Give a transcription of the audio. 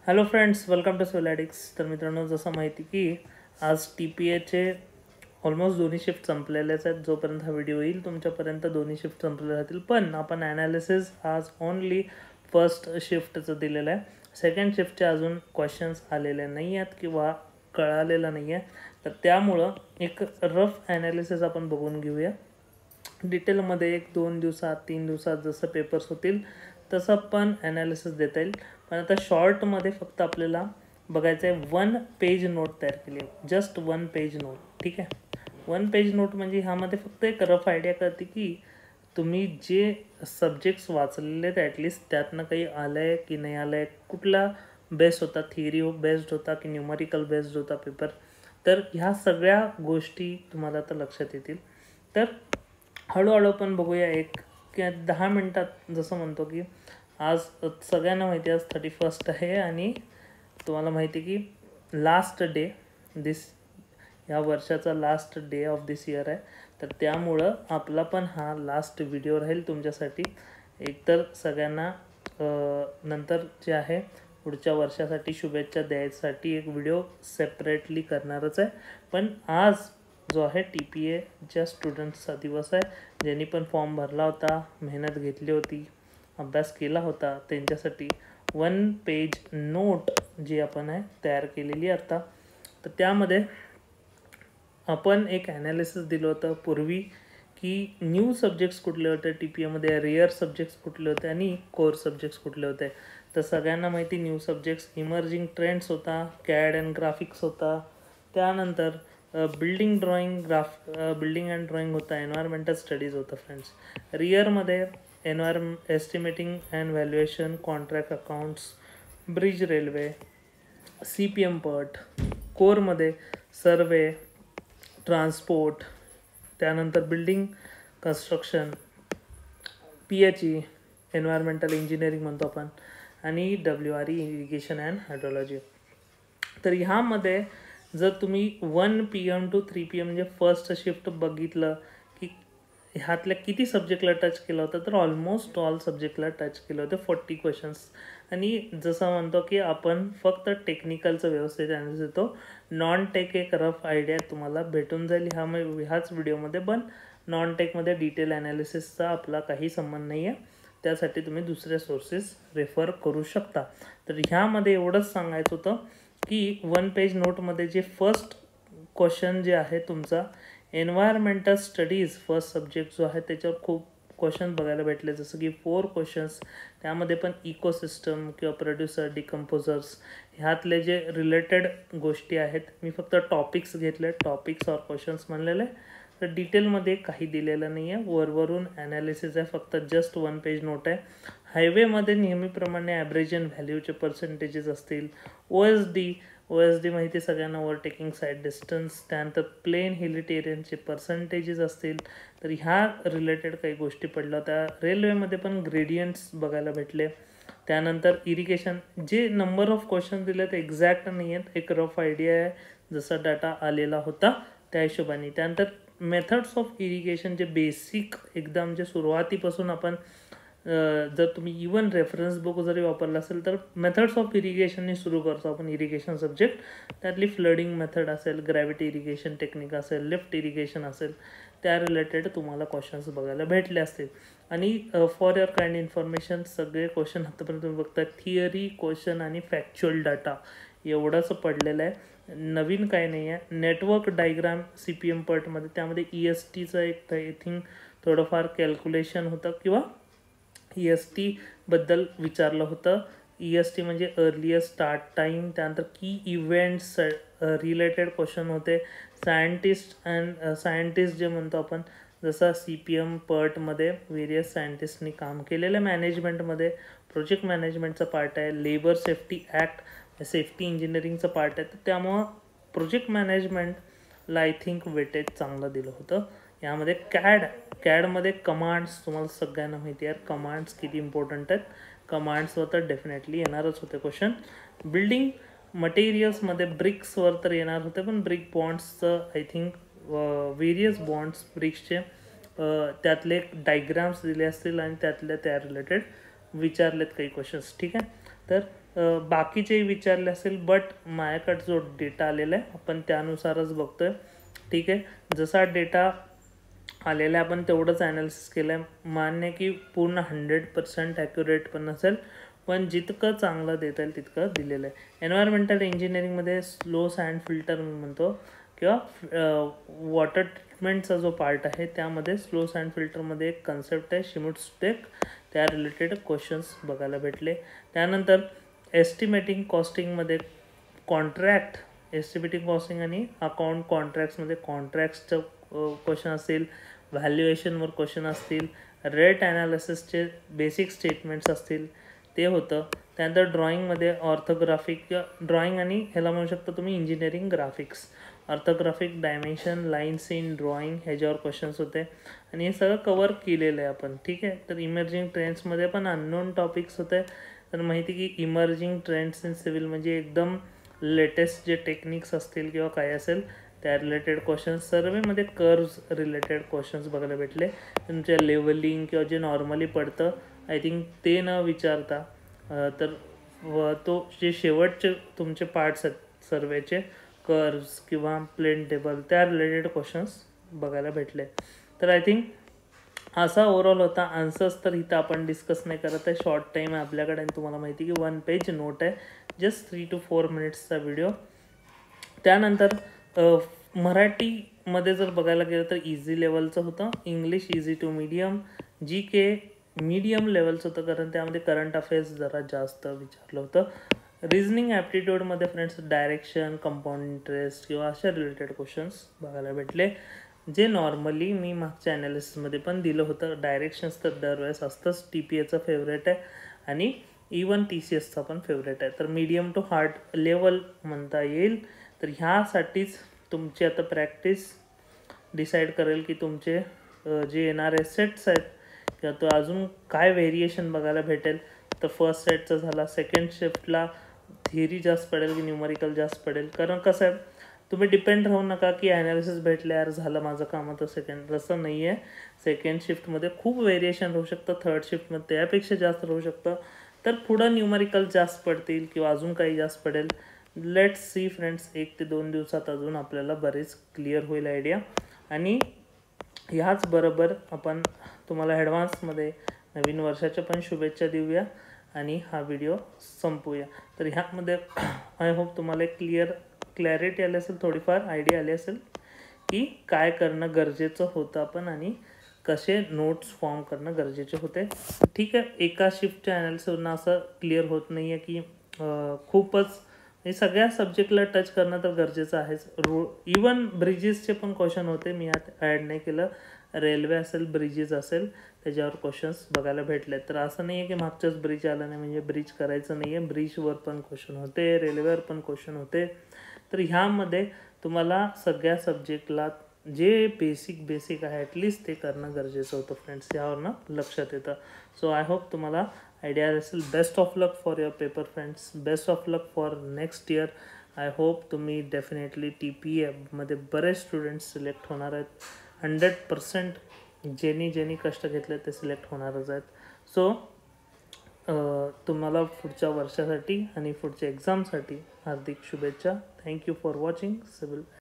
Hello friends, welcome to सोलॅडिक्स. तर मित्रांनो, जसं माहिती की आज TPAचे ऑलमोस्ट दोन्ही शिफ्ट संपलेलेच आहेत. जोपर्यंत हा व्हिडिओ येईल तुमच्यापर्यंत दोन्ही शिफ्ट संपलेले राहतील. पण आपण ॲनालिसिस आज ओनली फर्स्ट शिफ्टचं दिलेलं आहे. सेकंड शिफ्टचे अजून क्वेश्चन्स आलेले नाही आहेत किंवा कळालेलं नाही आहे. तर त्यामुळं एक रफ ॲनालिसिस आपण बघून घेऊया. डिटेलमध्ये 1-2 दिवसात 3 दिवसात जसं पेपर्स होतील तसं पण ॲनालिसिस देता येईल. पण आता शॉर्टमध्ये फक्त आपल्याला बघायचं आहे 1 पेज नोट तयार केली आहे. Just 1 page note. ठीक आहे. 1 पेज नोट म्हणजे ह्यामध्ये फक्त एक रफ आयडिया करते की तुम्ही जे सब्जेक्ट्स वाचलेले आहेत ॲटलिस्ट त्यातनं काही आलं आहे की नाही आलं आहे, कुठला बेस्ड होता, थिअरी बेस्ड होता की न्यूमरिकल बेस्ड होता पेपर. तर ह्या सगळ्या गोष्टी तुम्हाला आता लक्षात येतील. तर हळूहळू आपण बघूया. एक किंवा 10 मिनटात जसं म्हणतो की आज सगळ्यांना माहिती आहे आज 31 आहे आणि तुम्हाला माहिती आहे की लास्ट डे दिस या वर्षाचा last day of this year आहे. तर त्यामुळं आपला पण हा लास्ट व्हिडिओ राहील तुमच्यासाठी. एकतर सगळ्यांना नंतर जे आहे पुढच्या वर्षासाठी शुभेच्छा द्यायसाठी एक व्हिडिओ सेपरेटली करणारच आहे. पण आज जो आहे TPAच्या स्टुडंट्सचा दिवस आहे. ज्यांनी पण फॉर्म भरला होता, मेहनत घेतली होती, अभ्यास केला होता, त्यांच्यासाठी 1 पेज नोट जी आपण आहे तयार केलेली आता. तर त्यामध्ये आपण एक ॲनालिसिस दिलं होतं पूर्वी की न्यू सब्जेक्ट्स कुठले होते TPAमध्ये, रेअर सब्जेक्ट्स कुठले होते आणि कोर सब्जेक्ट्स कुठले होते. तर सगळ्यांना माहिती न्यू सब्जेक्ट्स इमर्जिंग ट्रेंड्स होता, CAD अँड ग्राफिक्स होता, त्यानंतर बिल्डिंग अँड ड्रॉइंग होता, एन्व्हायरमेंटल स्टडीज होता फ्रेंड्स. रिअरमध्ये estimating and valuation, contract accounts, bridge railway, CPM पट. कोरमध्ये सर्वे, ट्रान्सपोर्ट, त्यानंतर building construction, PHE environmental engineering म्हणतो आपण, आणि WRE इरिगेशन अँड हायड्रोलॉजी. तर ह्यामध्ये जर तुम्ही 1 PM to 3 PM म्हणजे फर्स्ट शिफ्ट बघितलं की ह्यातल्या किती सब्जेक्टला टच केलं होतं, तर ऑलमोस्ट ऑल सब्जेक्टला टच केलं होतं 40 क्वेश्चन्स. आणि जसं म्हणतो की आपण फक्त टेक्निकलचं व्यवस्थित ॲनालिसिस देतो. नॉन टेक एक रफ आयडिया तुम्हाला भेटून जाईल ह्याच व्हिडिओमध्ये. पण नॉन टेकमध्ये डिटेल ॲनालिसिसचा आपला काही संबंध नाही आहे. त्यासाठी तुम्ही दुसरे सोर्सेस रेफर करू शकता. तर ह्यामध्ये एवढंच सांगायचं होतं की 1 पेज नोटमध्ये जे फर्स्ट क्वेश्चन जे आहे तुमचा एन्व्हायरमेंटल स्टडीज फर्स्ट सब्जेक्ट जो आहे त्याच्यावर खूप क्वेश्चन बघायला भेटले. जसं की 4 क्वेश्चन्स, त्यामध्ये पण इकोसिस्टम किंवा प्रोड्युसर, डिकम्पोजर्स ह्यातले जे रिलेटेड गोष्टी आहेत. मी फक्त टॉपिक्स घेतले, टॉपिक्स और क्वेश्चन्स म्हणलेले. तर डिटेलमध्ये काही दिलेलं नाही आहे, वरवरून ॲनालिसिस आहे, फक्त जस्ट 1 पेज नोट आहे. हायवेमध्ये नेहमीप्रमाणे ॲव्हरेज अँड व्हॅल्यूचे पर्सेंटेजेस असतील. OSD माहिती सगळ्यांना, ओव्हरटेकिंग साईड डिस्टन्स. त्यानंतर प्लेन हिली टेरेनचे पर्सेंटेजेस असतील. तर ह्या रिलेटेड काही गोष्टी पडल्या होत्या. रेल्वेमध्ये पण ग्रेडियंट्स बघायला भेटले. त्यानंतर इरिगेशन जे नंबर ऑफ क्वेश्चन दिले ते एक्झॅक्ट नाही आहेत, एक रफ आयडिया आहे जसा डाटा आलेला होता त्या हिशोबाने. त्यानंतर मेथड्स ऑफ इरिगेशन जे बेसिक एकदम जे सुरुवातीपासून आपण जर तुम्ही इवन रेफरन्स बुक जरी वापरला असेल तर मेथड्स ऑफ इरिगेशनने सुरू करतो आपण इरिगेशन सब्जेक्ट. त्यातली फ्लडिंग मेथड असेल, ग्रॅव्हिटी इरिगेशन टेक्निक असेल, लिफ्ट इरिगेशन असेल, त्या रिलेटेड तुम्हाला क्वेश्चन्स बघायला भेटले असतील. आणि फॉर युअर काइंड इन्फॉर्मेशन सगळे क्वेश्चन आतापर्यंत तुम्ही बघता थिअरी क्वेश्चन आणि फॅक्च्युअल डाटा एवढंच पडलेलं आहे, नवीन काही नाही आहे. नेटवर्क डायग्राम CPM पटमध्ये त्यामध्ये ESTचं एक आय थिंक थोडंफार कॅल्क्युलेशन होतं किंवा ESTबद्दल विचारलं होतं. EST म्हणजे अर्लिएस्ट स्टार्ट टाईम. त्यानंतर की इव्हेंट्स रिलेटेड क्वेश्चन होते. सायंटिस्ट जे म्हणतो आपण, जसं CPM पटमध्ये व्हेरियस सायंटिस्टनी काम केलेलं. मॅनेजमेंटमध्ये प्रोजेक्ट मॅनेजमेंटचा पार्ट आहे, लेबर सेफ्टी ॲक्ट सेफ्टी इंजिनिअरिंगचं पार्ट आहे. तर त्यामुळं प्रोजेक्ट मॅनेजमेंटला आय थिंक वेटेज चांगलं दिलं होतं. यामध्ये कॅडमध्ये कमांड्स तुम्हाला सगळ्यांना माहिती आहे, कमांड्स किती इम्पॉर्टंट आहेत. कमांड्सवर तर डेफिनेटली येणारच होते क्वेश्चन. बिल्डिंग मटेरियल्समध्ये ब्रिक्सवर तर येणार होते, पण ब्रिक बॉन्ड्सचं आय थिंक व्हेरियस बॉन्ड्स ब्रिक्सचे त्यातले डायग्राम्स दिले असतील आणि त्या रिलेटेड विचारलेत काही क्वेश्चन्स. ठीक आहे. तर बाकीचेही विचारले असेल, बट माझ्याकडे जो डेटा आलेला आहे आपण त्यानुसारच बघतोय. ठीक आहे, जसा डेटा आलेला आहे आपण तेवढंच ॲनालिसिस केलं आहे. मान्य की पूर्ण 100% ॲक्युरेट पण नसेल, पण जितकं चांगलं देता येईल तितकं दिलेलं आहे. एन्व्हायरमेंटल इंजिनिअरिंगमध्ये स्लो सँड फिल्टर मी म्हणतो किंवा वॉटर ट्रीटमेंटचा जो पार्ट आहे त्यामध्ये स्लो सँड फिल्टरमध्ये एक कन्सेप्ट आहे शिमुटस्टेक, त्या रिलेटेड क्वेश्चन्स बघायला भेटले. त्यानंतर एस्टिमेटिंग कॉस्टिंगमध्ये कॉन्ट्रॅक्ट, एस्टिमेटिंग कॉस्टिंग आणि अकाउंट कॉन्ट्रॅक्ट्समध्ये कॉन्ट्रॅक्ट्सचं क्वेश्चन असतील, व्हॅल्युएशनवर क्वेश्चन असतील, रेट ॲनालिसिसचे बेसिक स्टेटमेंट्स असतील ते होतं. त्यानंतर ड्रॉइंगमध्ये ऑर्थोग्राफिक ड्रॉइंग आणि ह्याला म्हणू शकता तुम्ही engineering graphics, orthographic dimension, lines in drawing ह्याच्यावर क्वेश्चन्स होते आणि हे सगळं कवर केलेलं आहे आपण. ठीक आहे, तर इमर्जिंग ट्रेंड्समध्ये पण अननोन टॉपिक्स होते. तर माहिती की इमर्जिंग ट्रेंड्स इन सिव्हिल म्हणजे एकदम लेटेस्ट जे टेक्निक्स असतील किंवा काय असेल त्या रिलेटेड क्वेश्चन्स. सर्वेमध्ये कर्व्स रिलेटेड क्वेश्चन्स बघायला भेटले. तुमच्या लेवलिंग किंवा जे नॉर्मली पडतं आय थिंक ते न विचारता तर तो जे शेवटचे तुमचे पार्ट्स आहेत सर्वेचे कर्व्स किंवा प्लेन टेबल त्या रिलेटेड क्वेश्चन्स बघायला भेटले. तर आय थिंक असा ओव्हरऑल होता. आन्सर्स तर इथं आपण डिस्कस नाही करत आहे, शॉर्ट टाईम आहे आपल्याकडे आणि तुम्हाला माहिती की 1 पेज नोट आहे, जस्ट 3 to 4 मिनिट्सचा व्हिडिओ. त्यानंतर मराठीमध्ये जर बघायला गेलं तर इझी लेवलचं होतं, English easy to medium, G K medium लेवलचं होतं कारण त्यामध्ये करंट अफेअर्स जरा जास्त विचारलं होतं. रिझनिंग ॲप्टिट्यूडमध्ये फ्रेंड्स डायरेक्शन, कंपाऊंड इंटरेस्ट किंवा अशा रिलेटेड क्वेश्चन्स बघायला भेटले, जे नॉर्मली मी मागच्या ॲनालिसिसमध्ये पण दिलं होतं. डायरेक्शन्स तर दरवेळेस असतंच, TPAचं फेवरेट आहे आणि इवन TCSचा पण फेवरेट आहे. तर मीडियम टू हार्ड लेवल म्हणता येईल. तर ह्यासाठीच तुमची आता प्रॅक्टिस डिसाईड करेल की तुमचे जे येणारे सेट्स आहेत किंवा तो अजून काय व्हेरिएशन बघायला भेटेल. तर फर्स्ट सेटचं झाला, सेकंड शिफ्टला थिअरी जास्त पडेल की न्यूमरिकल जास्त पडेल. कारण कसं आहे, तुम्ही डिपेंड राहू नका की ॲनालिसिस भेटलं यार झालं माझं काम होतं सेकंड, तसं नाही आहे. सेकंड शिफ्टमध्ये खूप व्हेरिएशन राहू शकतं, थर्ड शिफ्टमध्ये त्यापेक्षा जास्त राहू शकतं. तर पुढं न्यूमरिकल जास्त पडतील किंवा अजून काही जास्त पडेल. लेट्स सी फ्रेंड्स, 1 ते 2 दिवसात अजून आपल्याला बरेच क्लिअर होईल आयडिया. आणि ह्याच बरोबर आपण तुम्हाला ॲडव्हान्समध्ये नवीन वर्षाच्या पण शुभेच्छा देऊया आणि हा व्हिडिओ संपूया. तर ह्यामध्ये आय होप तुम्हाला एक क्लॅरिटी आली असेल, थोडीफार आयडिया आली असेल की काय करणं गरजेचं होतं आपण आणि कसे नोट्स फॉर्म करणं गरजेचे होते. ठीक आहे, एका शिफ्टच्या ॲनालिसिसवरून असं क्लिअर होत नाही आहे की खूपच हे सगळ्या सब्जेक्टला टच करणं तर गरजेचं आहेच. इवन ब्रिजेसचे पण क्वेश्चन होते, मी यात ॲड नाही केलं. रेल्वे असेल, ब्रिजेस असेल, त्याच्यावर क्वेश्चन्स बघायला भेटले. तर असं नाही आहे की मागच्याच ब्रिज आलं नाही म्हणजे ब्रिज करायचं नाही आहे. ब्रिजवर पण क्वेश्चन होते, रेल्वेवर पण क्वेश्चन होते. तर ह्यामध्ये तुम्हाला सगळ्या सब्जेक्टला जे बेसिक आहे ॲटलिस्ट ते करणं गरजेचं होतं फ्रेंड्स, यावरनं लक्षात येतं. सो आय होप तुम्हाला आयडिया असेल. Best of luck for your paper friends, best of luck for next year. I hope तुम्ही डेफिनेटली TPAमध्ये बरेच स्टुडंट्स सिलेक्ट होणार आहेत. 100% ज्यांनी कष्ट घेतले ते सिलेक्ट होणारच आहेत. सो तुम्हाला पुढच्या वर्षासाठी आणि पुढच्या एक्झामसाठी हार्दिक शुभेच्छा. Thank you for watching civil